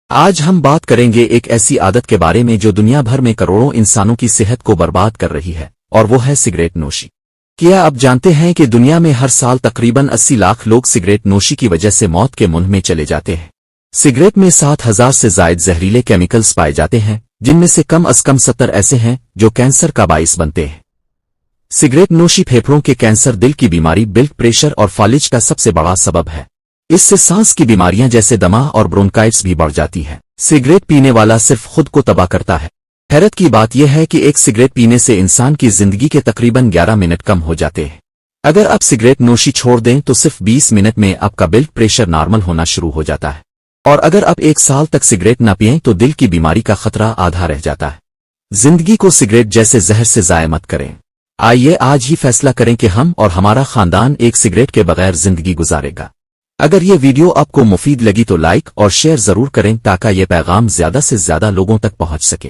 آج ہم بات کریں گے ایک ایسی عادت کے بارے میں جو دنیا بھر میں کروڑوں انسانوں کی صحت کو برباد کر رہی ہے، اور وہ ہے سگریٹ نوشی۔ کیا آپ جانتے ہیں کہ دنیا میں ہر سال تقریباً 80 لاکھ لوگ سگریٹ نوشی کی وجہ سے موت کے منہ میں چلے جاتے ہیں؟ سگریٹ میں 7,000 سے زائد زہریلے کیمیکلز پائے جاتے ہیں، جن میں سے کم از کم 70 ایسے ہیں جو کینسر کا باعث بنتے ہیں۔ سگریٹ نوشی پھیپھڑوں کے کینسر، دل کی بیماری، بلڈ پریشر اور فالج کا سب سے بڑا سبب ہے۔ اس سے سانس کی بیماریاں جیسے دمہ اور برونکائٹس بھی بڑھ جاتی ہیں۔ سگریٹ پینے والا صرف خود کو تباہ کرتا ہے۔ حیرت کی بات یہ ہے کہ ایک سگریٹ پینے سے انسان کی زندگی کے تقریباً 11 منٹ کم ہو جاتے ہیں۔ اگر آپ سگریٹ نوشی چھوڑ دیں تو صرف 20 منٹ میں آپ کا بلڈ پریشر نارمل ہونا شروع ہو جاتا ہے، اور اگر آپ 1 سال تک سگریٹ نہ پئیں تو دل کی بیماری کا خطرہ آدھا رہ جاتا ہے۔ زندگی کو سگریٹ جیسے زہر سے ضائع مت کریں۔ آئیے آج ہی فیصلہ کریں کہ ہم اور ہمارا خاندان ایک سگریٹ کے بغیر زندگی گزارے گا۔ اگر یہ ویڈیو آپ کو مفید لگی تو لائک اور شیئر ضرور کریں تاکہ یہ پیغام زیادہ سے زیادہ لوگوں تک پہنچ سکے۔